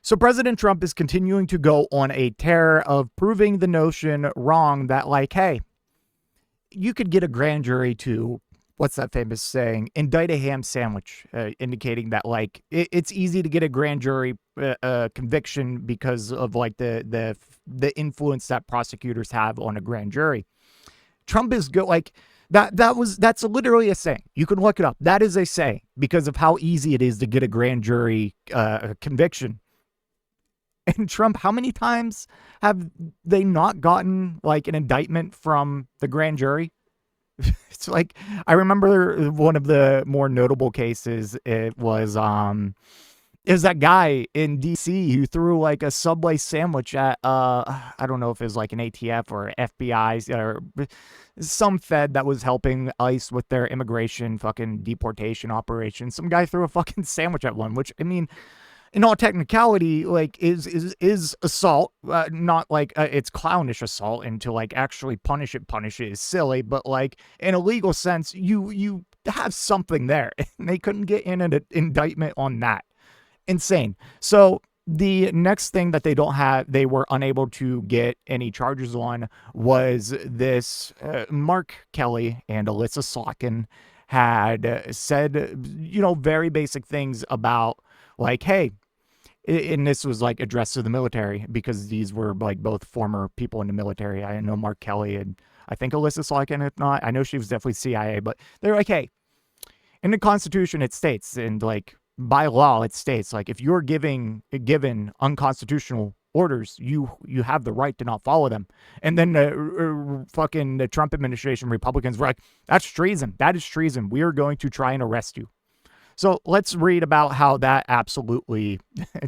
So President Trump is continuing to go on a tear of proving the notion wrong that, like, hey, you could get a grand jury to, what's that famous saying, indict a ham sandwich, indicating that, like, it's easy to get a grand jury conviction because of, like, the influence that prosecutors have on a grand jury. Trump is good, like, that's literally a saying. You can look it up. That is a saying because of how easy it is to get a grand jury conviction. And Trump, how many times have they not gotten, like, an indictment from the grand jury? It's like, I remember one of the more notable cases. It was that guy in DC who threw, like, a Subway sandwich at I don't know if it was like an ATF or FBI or some Fed that was helping ICE with their immigration fucking deportation operation. Some guy threw a fucking sandwich at one, which, I mean, in all technicality, like, is assault, not like it's clownish assault, and to, like, actually punish it is silly, but, like, in a legal sense, you have something there, and they couldn't get in an indictment on that. Insane. So the next thing that they were unable to get any charges on was this Mark Kelly and Elissa Slotkin had said, very basic things about, like, hey, and this was, like, addressed to the military because these were, like, both former people in the military. I know Mark Kelly and I think Elissa Slotkin, if not, I know she was definitely CIA, but they're like, hey, in the Constitution it states, and, like, by law it states, like, if you're given unconstitutional orders, you have the right to not follow them. And then the Trump administration Republicans were like, that's treason. That is treason. We are going to try and arrest you. So let's read about how that absolutely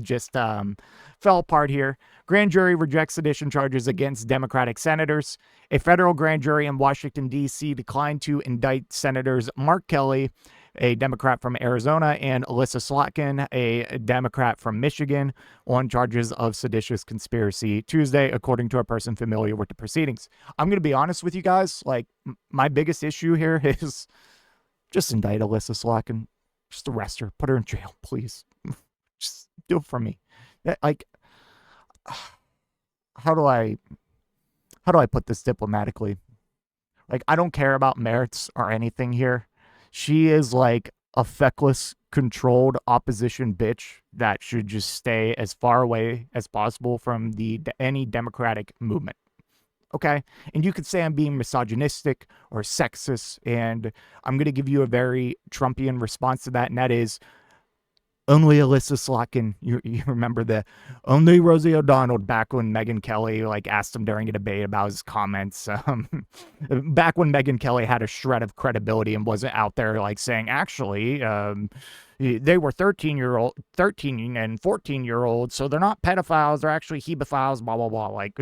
just fell apart here. Grand jury rejects sedition charges against Democratic senators. A federal grand jury in Washington, D.C. declined to indict Senators Mark Kelly, a Democrat from Arizona, and Elissa Slotkin, a Democrat from Michigan, on charges of seditious conspiracy Tuesday, according to a person familiar with the proceedings. I'm going to be honest with you guys. Like, my biggest issue here is just indict Elissa Slotkin. Just arrest her. Put her in jail, please. Just do it for me. Like, how do I put this diplomatically? Like, I don't care about merits or anything here. She is, like, a feckless, controlled opposition bitch that should just stay as far away as possible from any Democratic movement. Okay? And you could say I'm being misogynistic or sexist, and I'm going to give you a very Trumpian response to that, and that is, only Elissa Slotkin, you remember only Rosie O'Donnell, back when Megyn Kelly, like, asked him during a debate about his comments, back when Megyn Kelly had a shred of credibility and wasn't out there, like, saying, actually, they were 13 and 14-year-olds, so they're not pedophiles, they're actually hebephiles, blah, blah, blah. Like,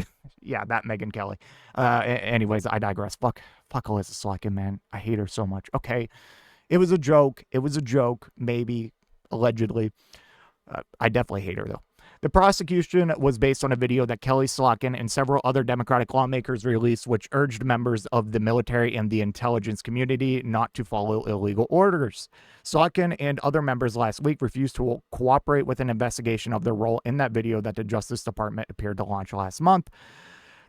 yeah, that Megyn Kelly. Anyways, I digress. Fuck Elissa Slotkin, man. I hate her so much. Okay, it was a joke. Maybe, allegedly. I definitely hate her, though. The prosecution was based on a video that Kelly Slotkin and several other Democratic lawmakers released, which urged members of the military and the intelligence community not to follow illegal orders. Slotkin and other members last week refused to cooperate with an investigation of their role in that video that the Justice Department appeared to launch last month.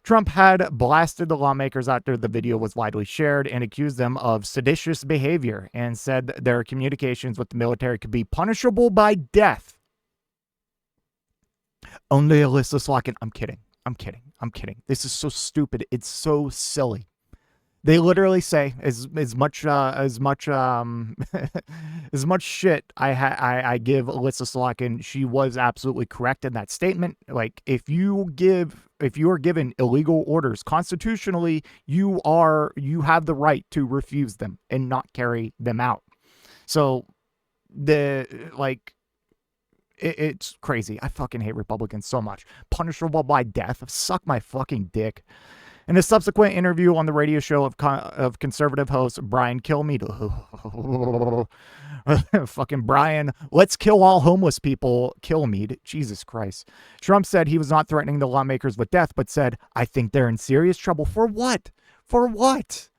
Trump had blasted the lawmakers after the video was widely shared and accused them of seditious behavior and said their communications with the military could be punishable by death. Only Elissa Slotkin. I'm kidding. This is so stupid. It's so silly. They literally say as much as much shit I give Elissa Slotkin, she was absolutely correct in that statement. Like, if you are given illegal orders constitutionally, you have the right to refuse them and not carry them out. So it's crazy. I fucking hate Republicans so much. Punishable by death. Suck my fucking dick. In a subsequent interview on the radio show of conservative host Brian Kilmeade, fucking Brian, let's kill all homeless people, Kilmeade, Jesus Christ. Trump said he was not threatening the lawmakers with death, but said, I think they're in serious trouble. For what? For what?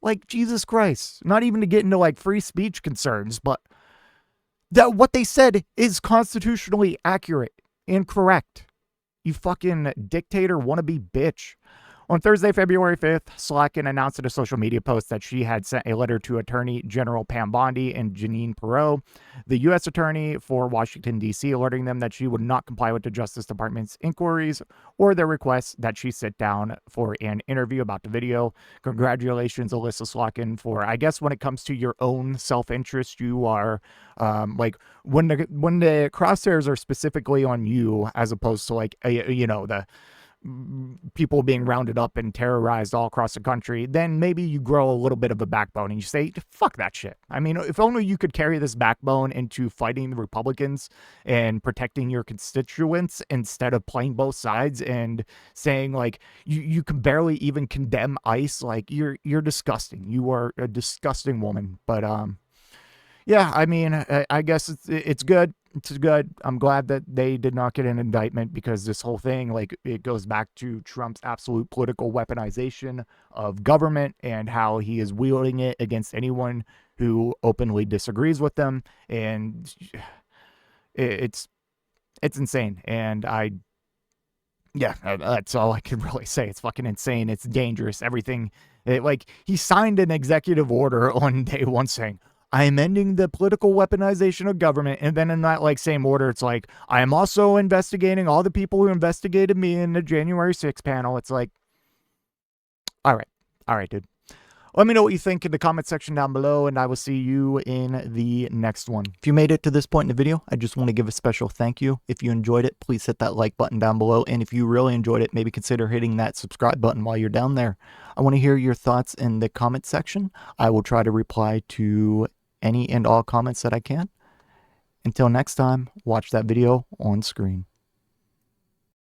Like, Jesus Christ. Not even to get into, like, free speech concerns, but that what they said is constitutionally accurate. Incorrect. You fucking dictator wannabe bitch. On Thursday, February 5th, Slotkin announced in a social media post that she had sent a letter to Attorney General Pam Bondi and Jeanine Pirro, the U.S. Attorney for Washington, D.C., alerting them that she would not comply with the Justice Department's inquiries or their requests that she sit down for an interview about the video. Congratulations, Elissa Slotkin, for, I guess when it comes to your own self-interest, you are, like, when the crosshairs are specifically on you as opposed to, like, the people being rounded up and terrorized all across the country, then maybe you grow a little bit of a backbone and you say, fuck that shit. I mean, if only you could carry this backbone into fighting the Republicans and protecting your constituents instead of playing both sides and saying, like, you can barely even condemn ICE. Like, you're disgusting. You are a disgusting woman. But yeah, I mean, I guess it's good. It's good. I'm glad that they did not get an indictment, because this whole thing, like, it goes back to Trump's absolute political weaponization of government and how he is wielding it against anyone who openly disagrees with them. And it's insane. And yeah, that's all I can really say. It's fucking insane. It's dangerous. Everything. Like, he signed an executive order on day one saying, I am ending the political weaponization of government. And then in that, like, same order, it's like, I am also investigating all the people who investigated me in the January 6th panel. It's like, all right, dude. Let me know what you think in the comment section down below, and I will see you in the next one. If you made it to this point in the video, I just want to give a special thank you. If you enjoyed it, please hit that like button down below. And if you really enjoyed it, maybe consider hitting that subscribe button while you're down there. I want to hear your thoughts in the comment section. I will try to reply to any and all comments that I can. Until next time, watch that video on screen.